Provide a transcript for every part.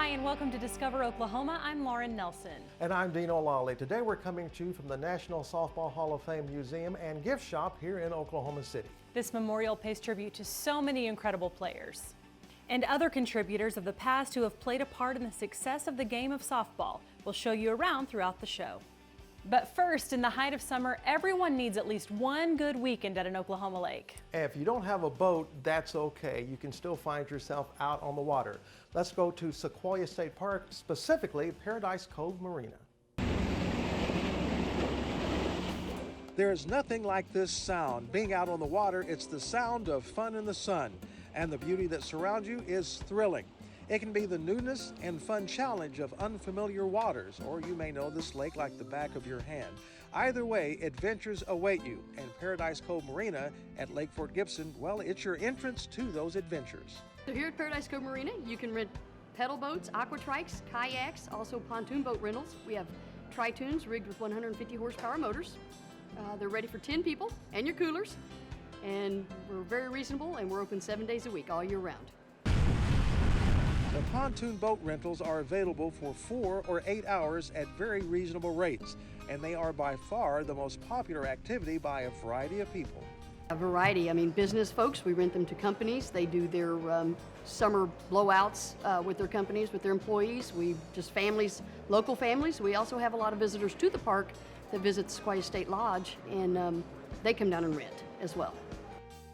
Hi, and welcome to Discover Oklahoma. I'm Lauren Nelson. And I'm Dean O'Lawley. Today we're coming to you from the National Softball Hall of Fame Museum and Gift Shop here in Oklahoma City. This memorial pays tribute to so many incredible players and other contributors of the past who have played a part in the success of the game of softball. We'll show you around throughout the show. But first, in the height of summer, everyone needs at least one good weekend at an Oklahoma lake. And if you don't have a boat, that's okay. You can still find yourself out on the water. Let's go to Sequoyah State Park, specifically Paradise Cove Marina. There's nothing like this sound. Being out on the water, it's the sound of fun in the sun. And the beauty that surrounds you is thrilling. It can be the newness and fun challenge of unfamiliar waters, or you may know this lake like the back of your hand. Either way, adventures await you, and Paradise Cove Marina at Lake Fort Gibson, well, it's your entrance to those adventures. So here at Paradise Cove Marina, you can rent pedal boats, aquatrikes, kayaks, also pontoon boat rentals. We have tritoons rigged with 150 horsepower motors. They're ready for 10 people and your coolers, and we're very reasonable, and we're open 7 days a week all year round. The pontoon boat rentals are available for 4 or 8 hours at very reasonable rates, and they are by far the most popular activity by a variety of people. A variety, I mean, business folks, we rent them to companies. They do their summer blowouts with their companies, with their employees. We just families, local families. We also have a lot of visitors to the park that visit Sequoyah State Lodge, and they come down and rent as well.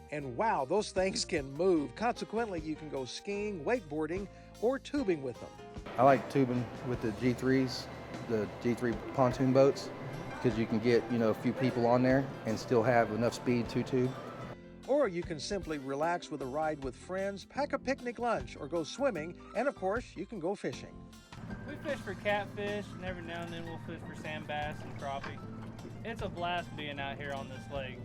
And wow, those things can move. Consequently, you can go skiing, wakeboarding, or tubing with them. I like tubing with the G3s, the G3 pontoon boats, because you can get, a few people on there and still have enough speed to tube. Or you can simply relax with a ride with friends, pack a picnic lunch, or go swimming, and of course, you can go fishing. We fish for catfish, and every now and then we'll fish for sand bass and crappie. It's a blast being out here on this lake.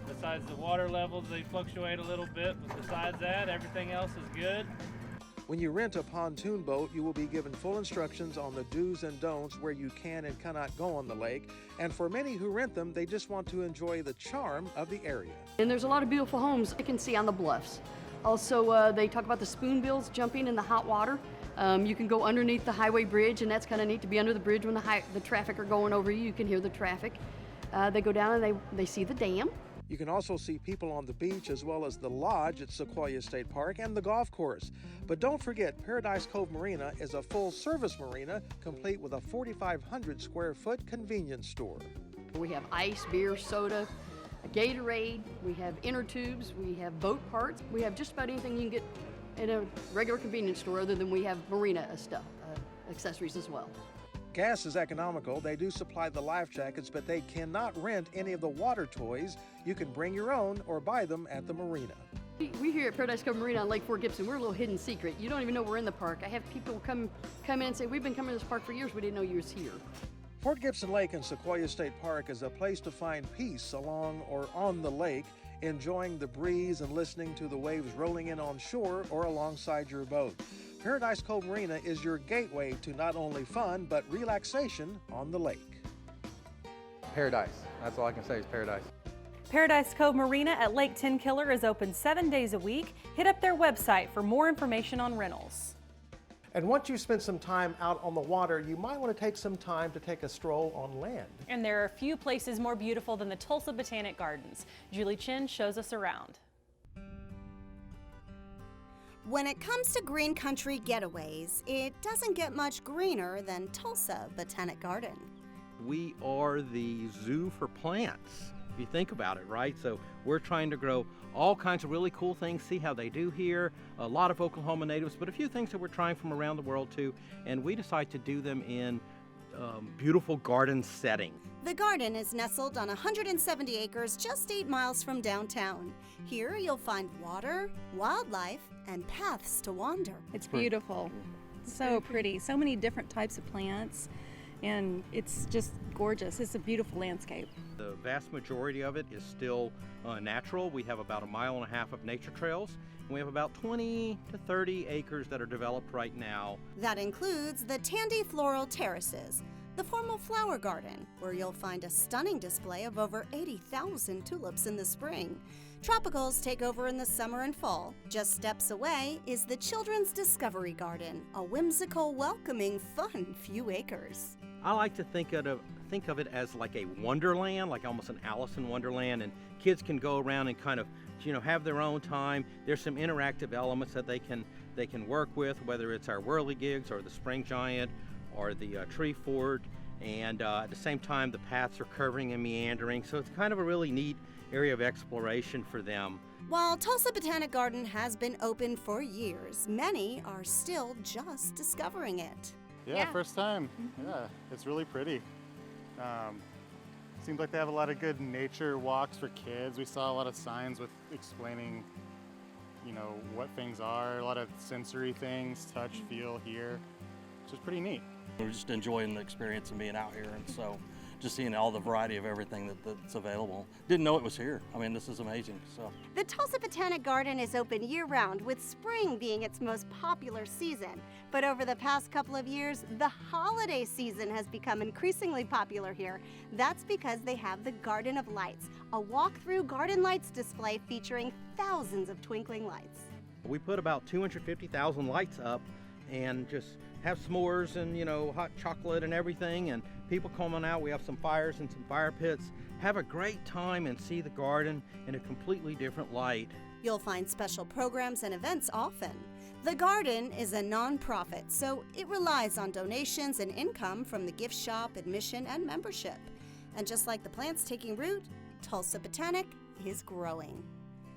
Besides the water levels, they fluctuate a little bit, but besides that, everything else is good. When you rent a pontoon boat, you will be given full instructions on the do's and don'ts where you can and cannot go on the lake. And for many who rent them, they just want to enjoy the charm of the area. And there's a lot of beautiful homes you can see on the bluffs. Also, they talk about the spoonbills jumping in the hot water. You can go underneath the highway bridge, and that's kind of neat to be under the bridge when the traffic are going over you. You can hear the traffic. They go down and they see the dam. You can also see people on the beach as well as the lodge at Sequoyah State Park and the golf course. But don't forget, Paradise Cove Marina is a full-service marina complete with a 4,500 square foot convenience store. We have ice, beer, soda, a Gatorade, we have inner tubes, we have boat parts. We have just about anything you can get in a regular convenience store other than we have marina stuff, accessories as well. Gas is economical. They do supply the life jackets, but they cannot rent any of the water toys. You can bring your own or buy them at the marina. We here at Paradise Cove Marina on Lake Fort Gibson, we're a little hidden secret. You don't even know we're in the park. I have people come in and say, we've been coming to this park for years, we didn't know you was here. Fort Gibson Lake and Sequoyah State Park is a place to find peace along or on the lake, enjoying the breeze and listening to the waves rolling in on shore or alongside your boat. Paradise Cove Marina is your gateway to not only fun, but relaxation on the lake. Paradise. That's all I can say is paradise. Paradise Cove Marina at Lake Tenkiller is open 7 days a week. Hit up their website for more information on rentals. And once you spend some time out on the water, you might want to take some time to take a stroll on land. And there are few places more beautiful than the Tulsa Botanic Gardens. Julie Chin shows us around. When it comes to green country getaways, it doesn't get much greener than Tulsa Botanic Garden. We are the zoo for plants, if you think about it, right? So we're trying to grow all kinds of really cool things, see how they do here, a lot of Oklahoma natives, but a few things that we're trying from around the world too, and we decide to do them in beautiful garden setting. The garden is nestled on 170 acres just 8 miles from downtown. Here you'll find water, wildlife, and paths to wander. It's beautiful. So pretty. So many different types of plants, and it's just gorgeous. It's a beautiful landscape. The vast majority of it is still natural. We have about 1.5 miles of nature trails. And we have about 20 to 30 acres that are developed right now. That includes the Tandy Floral Terraces, The formal flower garden, where you'll find a stunning display of over 80,000 tulips in the spring. Tropicals take over in the summer and fall. Just steps away is the Children's Discovery Garden, a whimsical, welcoming, fun few acres. I like to think of it as like a wonderland, like almost an Alice in Wonderland, and kids can go around and kind of, have their own time. There's some interactive elements that they can work with, whether it's our whirligigs or the spring giant or the tree fort, and at the same time the paths are curving and meandering, so it's kind of a really neat area of exploration for them. While Tulsa Botanic Garden has been open for years, many are still just discovering it. Yeah, first time. Yeah, it's really pretty. Seems like they have a lot of good nature walks for kids. We saw a lot of signs with explaining, what things are, a lot of sensory things, touch, feel, hear, which is pretty neat. We're just enjoying the experience of being out here, and so just seeing all the variety of everything that's available. Didn't know it was here. I mean, this is amazing. So the Tulsa Botanic Garden is open year-round, with spring being its most popular season. But over the past couple of years, the holiday season has become increasingly popular here. That's because they have the Garden of Lights, a walk-through garden lights display featuring thousands of twinkling lights. We put about 250,000 lights up and just have s'mores and hot chocolate and everything, and people coming out. We have some fires and some fire pits. Have a great time and see the garden in a completely different light. You'll find special programs and events often. The garden is a non-profit, so it relies on donations and income from the gift shop, admission, and membership. And just like the plants taking root, Tulsa Botanic is growing.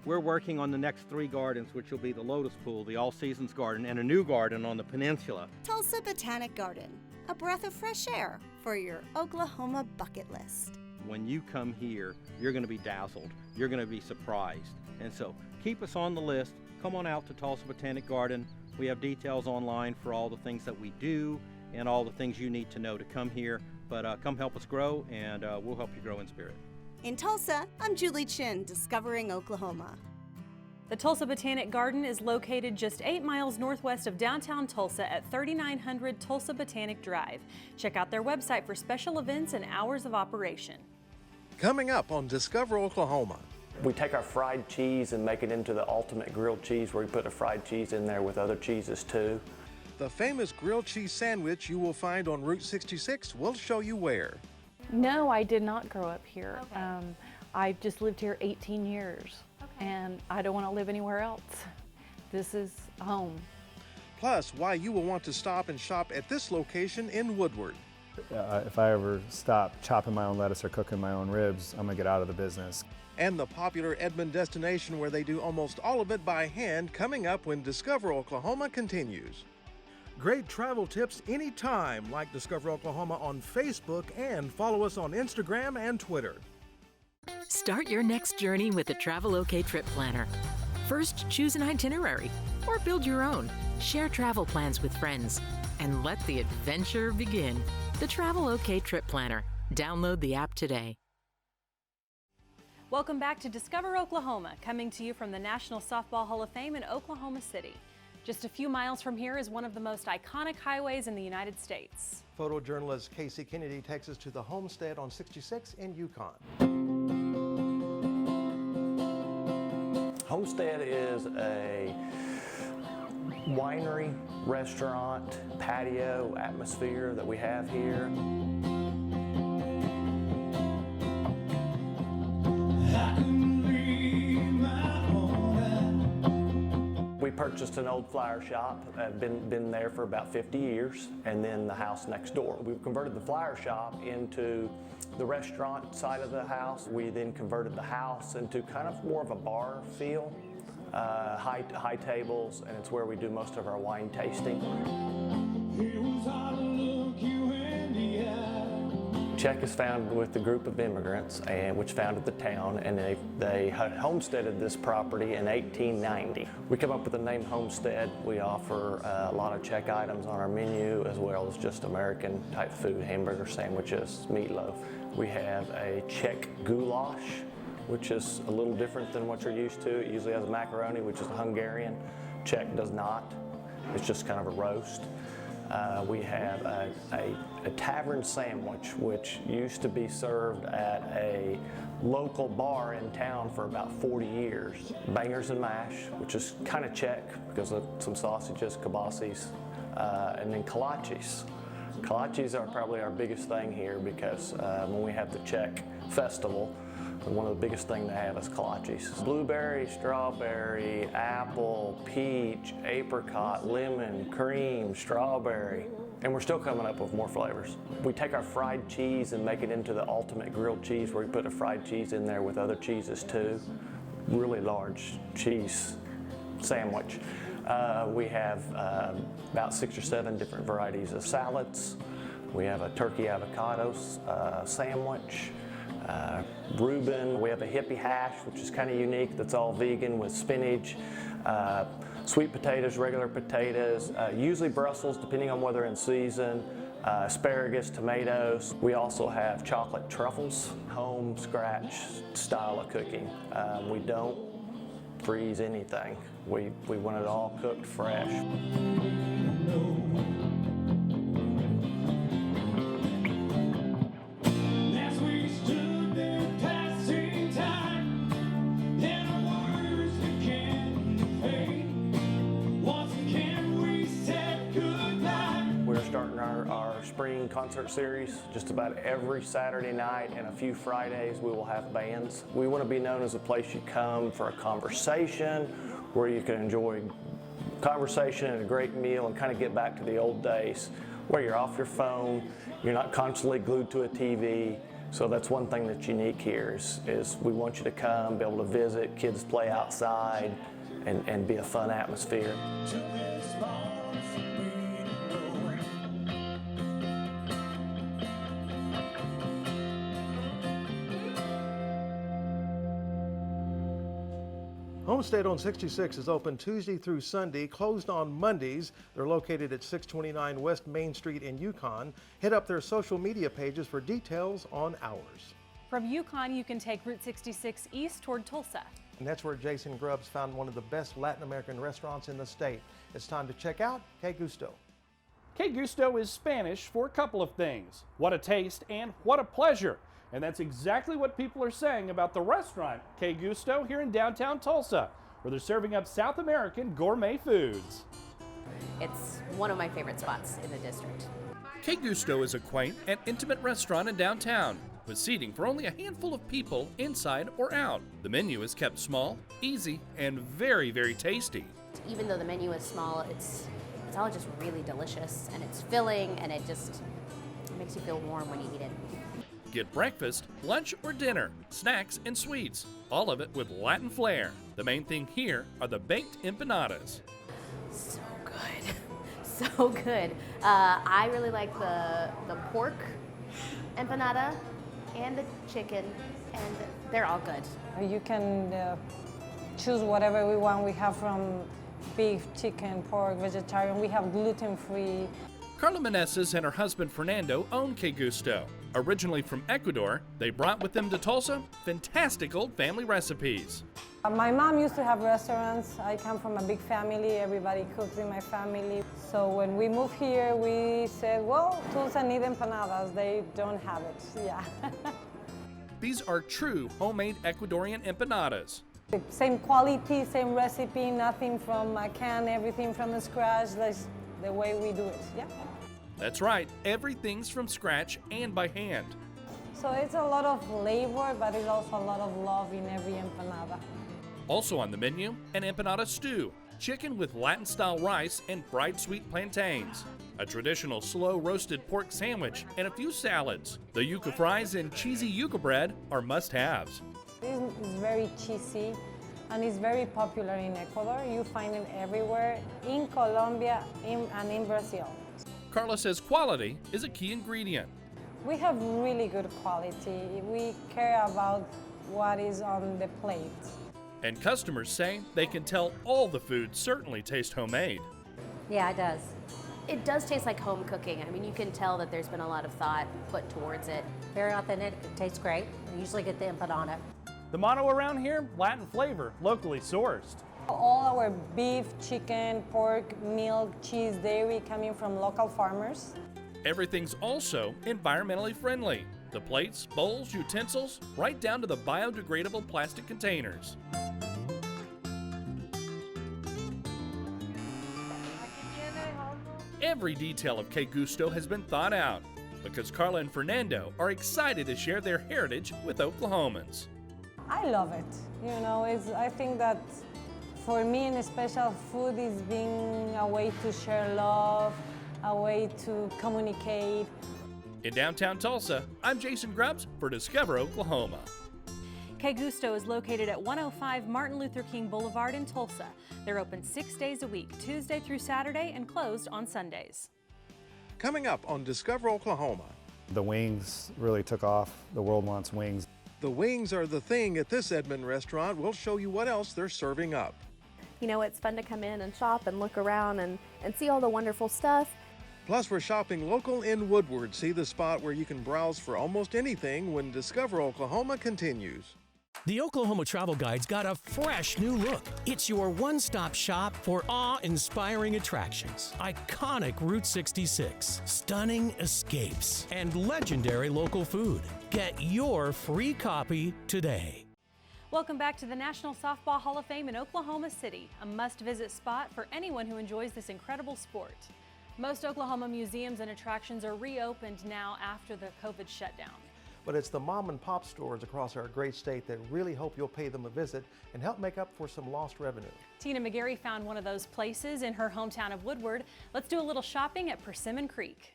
We're working on the next 3 gardens, which will be the Lotus Pool, the All Seasons Garden, and a new garden on the peninsula. Tulsa Botanic Garden, a breath of fresh air for your Oklahoma bucket list. When you come here, you're going to be dazzled. You're going to be surprised. And so keep us on the list. Come on out to Tulsa Botanic Garden. We have details online for all the things that we do and all the things you need to know to come here. But come help us grow, and we'll help you grow in spirit. In Tulsa, I'm Julie Chin, discovering Oklahoma. The Tulsa Botanic Garden is located just 8 miles northwest of downtown Tulsa at 3900 Tulsa Botanic Drive. Check out their website for special events and hours of operation. Coming up on Discover Oklahoma. We take our fried cheese and make it into the ultimate grilled cheese, where we put a fried cheese in there with other cheeses too. The famous grilled cheese sandwich you will find on Route 66 will show you where. No, I did not grow up here. Okay. I've just lived here 18 years, and I don't want to live anywhere else. This is home. Plus, why you will want to stop and shop at this location in Woodward. If I ever stop chopping my own lettuce or cooking my own ribs, I'm gonna get out of the business. And the popular Edmond destination, where they do almost all of it by hand, coming up when Discover Oklahoma continues. Great travel tips anytime, like Discover Oklahoma on Facebook and follow us on Instagram and Twitter. Start your next journey with the Travel OK Trip Planner. First, choose an itinerary or build your own. Share travel plans with friends and let the adventure begin. The Travel OK Trip Planner. Download the app today. Welcome back to Discover Oklahoma, coming to you from the National Softball Hall of Fame in Oklahoma City. Just a few miles from here is one of the most iconic highways in the United States. Photojournalist Casey Kennedy takes us to the Homestead on 66 in Yukon. Homestead is a winery, restaurant, patio atmosphere that we have here. We purchased an old flower shop, been there for about 50 years, and then the house next door. We've converted the flower shop into the restaurant side of the house. We then converted the house into kind of more of a bar feel, high tables, and it's where we do most of our wine tasting. Czech is found with the group of immigrants, which founded the town, and they homesteaded this property in 1890. We come up with the name Homestead. We offer a lot of Czech items on our menu, as well as just American type food, hamburger sandwiches, meatloaf. We have a Czech goulash, which is a little different than what you're used to. It usually has a macaroni, which is Hungarian. Czech does not. It's just kind of a roast. We have a tavern sandwich, which used to be served at a local bar in town for about 40 years. Bangers and mash, which is kind of Czech because of some sausages, kielbasis, and then kolaches. Kolaches are probably our biggest thing here because when we have the Czech festival, one of the biggest things they have is kolaches. Blueberry, strawberry, apple, peach, apricot, lemon, cream, strawberry. And we're still coming up with more flavors. We take our fried cheese and make it into the ultimate grilled cheese where we put a fried cheese in there with other cheeses too. Really large cheese sandwich. We have about 6 or 7 different varieties of salads. We have a turkey avocado sandwich. Reuben, we have a hippie hash, which is kind of unique, that's all vegan with spinach, sweet potatoes, regular potatoes, usually Brussels, depending on whether in season, asparagus, tomatoes. We also have chocolate truffles, home scratch style of cooking. We don't freeze anything. We want it all cooked fresh. Spring concert series. Just about every Saturday night and a few Fridays we will have bands. We want to be known as a place you come for a conversation, where you can enjoy conversation and a great meal and kind of get back to the old days where you're off your phone, you're not constantly glued to a TV. So that's one thing that's unique here is we want you to come, be able to visit, kids play outside, and be a fun atmosphere. Homestead on 66 is open Tuesday through Sunday, closed on Mondays. They're located at 629 West Main Street in Yukon. Hit up their social media pages for details on hours. From Yukon, you can take Route 66 east toward Tulsa. And that's where Jason Grubbs found one of the best Latin American restaurants in the state. It's time to check out Que Gusto. Que Gusto is Spanish for a couple of things. What a taste and what a pleasure. And that's exactly what people are saying about the restaurant Que Gusto here in downtown Tulsa, where they're serving up South American gourmet foods. It's one of my favorite spots in the district. Que Gusto is a quaint and intimate restaurant in downtown, with seating for only a handful of people inside or out. The menu is kept small, easy, and very, very tasty. Even though the menu is small, it's all just really delicious, and it's filling, and it makes you feel warm when you eat it. Get breakfast, lunch, or dinner, snacks, and sweets, all of it with Latin flair. The main thing here are the baked empanadas. So good, so good. I really like the pork empanada and the chicken, and they're all good. You can choose whatever we want. We have from beef, chicken, pork, vegetarian. We have gluten-free. Carla Meneses and her husband Fernando own Que Gusto. Originally from Ecuador, they brought with them to Tulsa fantastic old family recipes. My mom used to have restaurants. I come from a big family. Everybody cooks in my family. So when we moved here, we said, well, Tulsa need empanadas. They don't have it, yeah. These are true homemade Ecuadorian empanadas. Same quality, same recipe, nothing from a can, everything from scratch. That's the way we do it, yeah. That's right, everything's from scratch and by hand. So it's a lot of labor, but it's also a lot of love in every empanada. Also on the menu, an empanada stew, chicken with Latin-style rice and fried sweet plantains, a traditional slow-roasted pork sandwich, and a few salads. The yuca fries and cheesy yuca bread are must-haves. This is very cheesy, and it's very popular in Ecuador. You find it everywhere, in Colombia and in Brazil. Carla says quality is a key ingredient. We have really good quality. We care about what is on the plate. And customers say they can tell all the food certainly taste homemade. Yeah, it does. It does taste like home cooking. I mean, you can tell that there's been a lot of thought put towards it. Very authentic, it tastes great. We usually get the empanada. The motto around here, Latin flavor, locally sourced. All our beef, chicken, pork, milk, cheese, dairy coming from local farmers. Everything's also environmentally friendly. The plates, bowls, utensils, right down to the biodegradable plastic containers. Every detail of Que Gusto has been thought out because Carla and Fernando are excited to share their heritage with Oklahomans. I love it. You know, I think that for me, in special, food is being a way to share love, a way to communicate. In downtown Tulsa, I'm Jason Grubbs for Discover Oklahoma. Que Gusto is located at 105 Martin Luther King Boulevard in Tulsa. They're open 6 days a week, Tuesday through Saturday, and closed on Sundays. Coming up on Discover Oklahoma. The wings really took off. The world wants wings. The wings are the thing at this Edmond restaurant. We'll show you what else they're serving up. You know, it's fun to come in and shop and look around and see all the wonderful stuff. Plus, we're shopping local in Woodward. See the spot where you can browse for almost anything when Discover Oklahoma continues. The Oklahoma Travel Guide's got a fresh new look. It's your one-stop shop for awe-inspiring attractions, iconic Route 66, stunning escapes, and legendary local food. Get your free copy today. Welcome back to the National Softball Hall of Fame in Oklahoma City, a must-visit spot for anyone who enjoys this incredible sport. Most Oklahoma museums and attractions are reopened now after the COVID shutdown. But it's the mom and pop stores across our great state that really hope you'll pay them a visit and help make up for some lost revenue. Tina McGarry found one of those places in her hometown of Woodward. Let's do a little shopping at Persimmon Creek.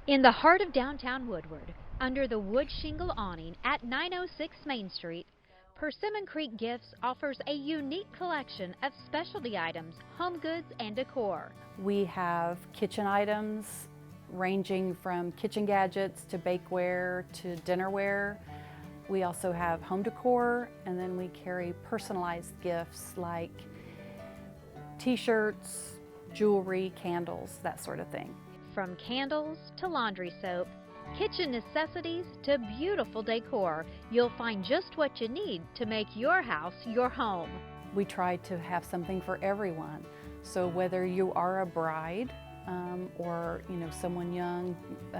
In the heart of downtown Woodward, under the wood shingle awning at 906 Main Street, Persimmon Creek Gifts offers a unique collection of specialty items, home goods, and decor. We have kitchen items ranging from kitchen gadgets to bakeware to dinnerware. We also have home decor, and then we carry personalized gifts like t-shirts, jewelry, candles, that sort of thing. From candles to laundry soap, kitchen necessities to beautiful decor, you'll find just what you need to make your house your home. We try to have something for everyone. So whether you are a bride or someone young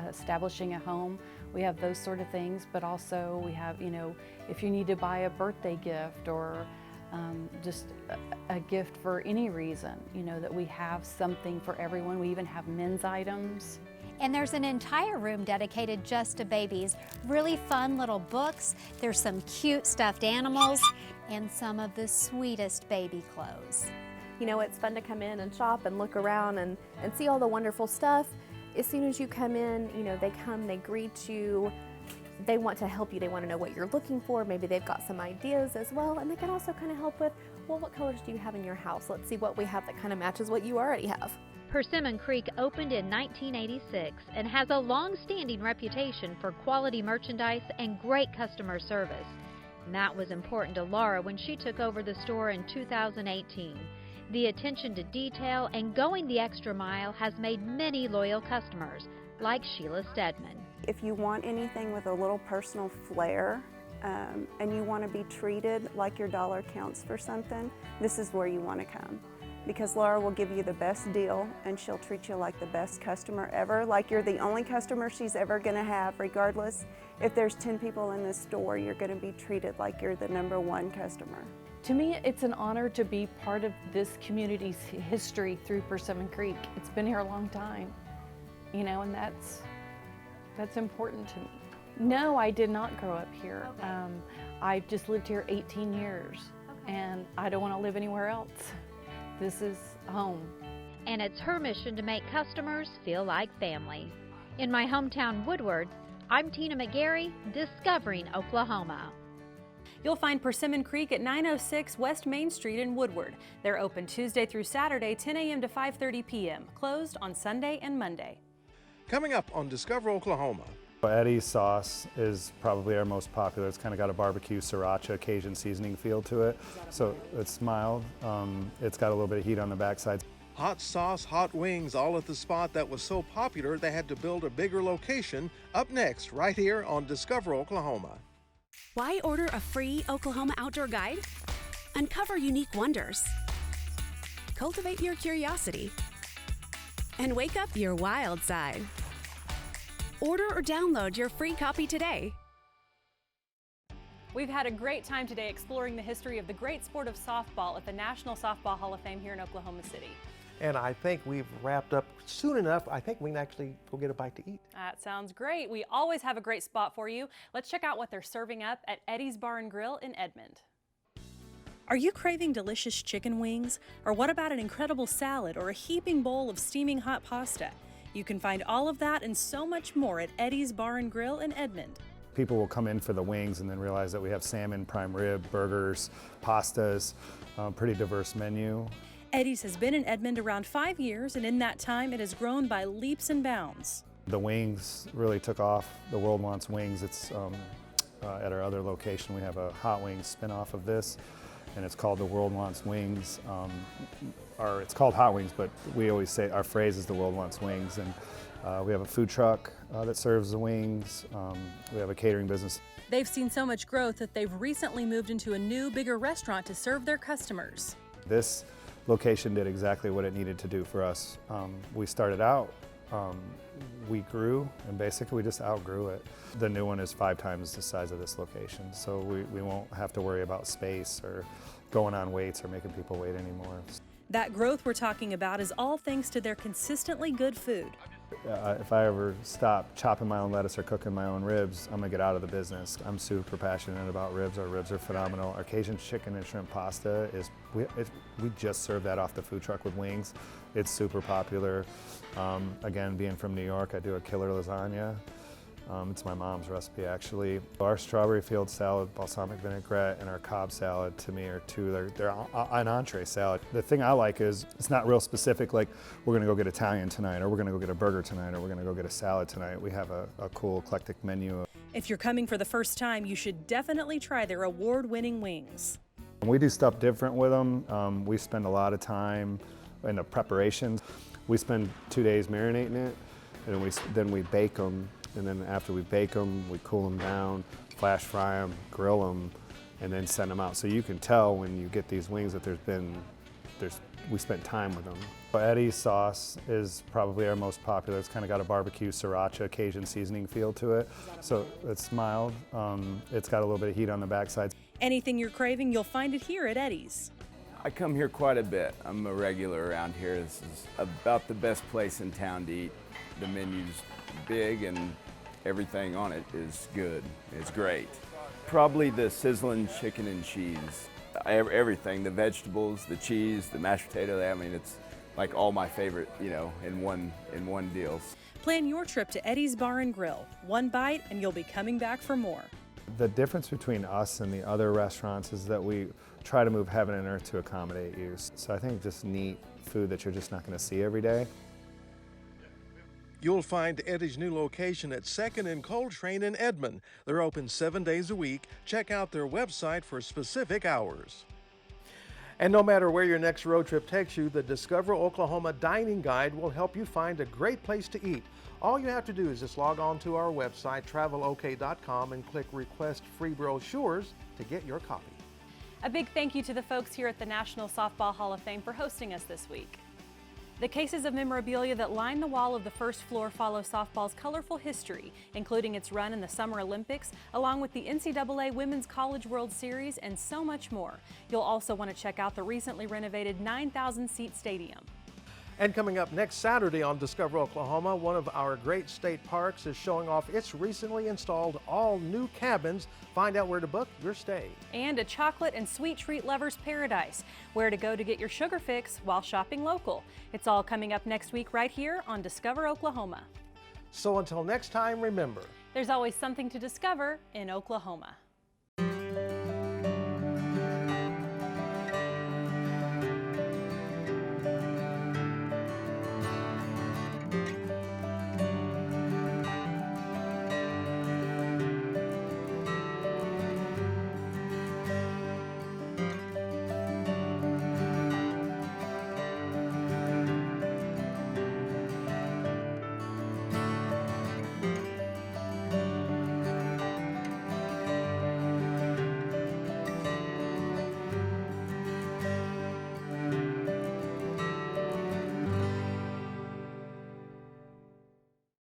establishing a home, we have those sort of things. But also we have, if you need to buy a birthday gift or just a gift for any reason, that we have something for everyone. We even have men's items. And there's an entire room dedicated just to babies. Really fun little books. There's some cute stuffed animals and some of the sweetest baby clothes. You know, it's fun to come in and shop and look around and see all the wonderful stuff. As soon as you come in, they come, they greet you, they want to help you, they want to know what you're looking for. Maybe they've got some ideas as well, and they can also kind of help with, well, what colors do you have in your house? Let's see what we have that kind of matches what you already have. Persimmon Creek opened in 1986 and has a long-standing reputation for quality merchandise and great customer service. And that was important to Laura when she took over the store in 2018. The attention to detail and going the extra mile has made many loyal customers, like Sheila Stedman. If you want anything with a little personal flair and you want to be treated like your dollar counts for something, this is where you want to come. Because Laura will give you the best deal and she'll treat you like the best customer ever, like you're the only customer she's ever going to have, regardless. If there's 10 people in the store, you're going to be treated like you're the #1 customer. To me, it's an honor to be part of this community's history through Persimmon Creek. It's been here a long time, and that's important to me. No, I did not grow up here. Okay. I've just lived here 18 years, and I don't want to live anywhere else. This is home. And it's her mission to make customers feel like family. In my hometown, Woodward, I'm Tina McGarry, Discovering Oklahoma. You'll find Persimmon Creek at 906 West Main Street in Woodward. They're open Tuesday through Saturday, 10 a.m. to 5:30 p.m., closed on Sunday and Monday. Coming up on Discover Oklahoma. Eddie's sauce is probably our most popular. It's kind of got a barbecue, sriracha, Cajun seasoning feel to it. So it's mild. It's got a little bit of heat on the backside. Hot sauce, hot wings, all at the spot that was so popular they had to build a bigger location. Up next, right here on Discover Oklahoma. Why order a free Oklahoma outdoor guide? Uncover unique wonders. cultivate your curiosity and wake up your wild side. Order or download your free copy today. We've had a great time today exploring the history of the great sport of softball at the National Softball Hall of Fame here in Oklahoma City. And I think we've wrapped up soon enough. I think we can actually go get a bite to eat. That sounds great. We always have a great spot for you. Let's check out what they're serving up at Eddie's Bar and Grill in Edmond. Are you craving delicious chicken wings? Or what about an incredible salad or a heaping bowl of steaming hot pasta? You can find all of that and so much more at Eddie's Bar and Grill in Edmond. People will come in for the wings and then realize that we have salmon, prime rib, burgers, pastas, pretty diverse menu. Eddie's has been in Edmond around 5 years, and in that time it has grown by leaps and bounds. The wings really took off. The world wants wings. It's at our other location. We have a hot wings spin-off of this, and it's called the World Wants Wings. Or it's called hot wings, but we always say our phrase is the world wants wings. And we have a food truck that serves the wings. We have a catering business. They've seen so much growth that they've recently moved into a new, bigger restaurant to serve their customers. This location did exactly what it needed to do for us. We started out, we grew, and basically we just outgrew it. The new one is 5 times the size of this location, so we won't have to worry about space or going on waits or making people wait anymore. That growth we're talking about is all thanks to their consistently good food. If I ever stop chopping my own lettuce or cooking my own ribs, I'm gonna get out of the business. I'm super passionate about ribs. Our ribs are phenomenal. Our Cajun chicken and shrimp pasta is, we just serve that off the food truck with wings. It's super popular. Again, being from New York, I do a killer lasagna. It's my mom's recipe, actually. Our strawberry field salad, balsamic vinaigrette, and our Cobb salad, to me, are they're an entree salad. The thing I like is it's not real specific, like we're gonna go get Italian tonight, or we're gonna go get a burger tonight, or we're gonna go get a salad tonight. We have a cool, eclectic menu. If you're coming for the first time, you should definitely try their award-winning wings. We do stuff different with them. We spend a lot of time in the preparations. We spend 2 days marinating it, and then we bake them. And then after we bake them, we cool them down, flash fry them, grill them, and then send them out. So you can tell when you get these wings that we spent time with them. Eddie's sauce is probably our most popular. It's kind of got a barbecue, sriracha, Cajun seasoning feel to it. So it's mild. It's got a little bit of heat on the backside. Anything you're craving, you'll find it here at Eddie's. I come here quite a bit. I'm a regular around here. This is about the best place in town to eat. The menu's big and everything on it is good. It's great. Probably the sizzling chicken and cheese. Everything, the vegetables, the cheese, the mashed potato. I mean, it's like all my favorite, in one deal. Plan your trip to Eddie's Bar and Grill. One bite and you'll be coming back for more. The difference between us and the other restaurants is that we try to move heaven and earth to accommodate you. So I think just neat food that you're just not going to see every day. You'll find Eddie's new location at 2nd and Coltrane in Edmond. They're open 7 days a week. Check out their website for specific hours. And no matter where your next road trip takes you, the Discover Oklahoma Dining Guide will help you find a great place to eat. All you have to do is just log on to our website, travelok.com, and click Request Free Brochures to get your copy. A big thank you to the folks here at the National Softball Hall of Fame for hosting us this week. The cases of memorabilia that line the wall of the first floor follow softball's colorful history, including its run in the Summer Olympics, along with the NCAA Women's College World Series, and so much more. You'll also want to check out the recently renovated 9,000-seat stadium. And coming up next Saturday on Discover Oklahoma, one of our great state parks is showing off its recently installed all-new cabins. Find out where to book your stay. And a chocolate and sweet treat lover's paradise, where to go to get your sugar fix while shopping local. It's all coming up next week right here on Discover Oklahoma. So until next time, remember, there's always something to discover in Oklahoma.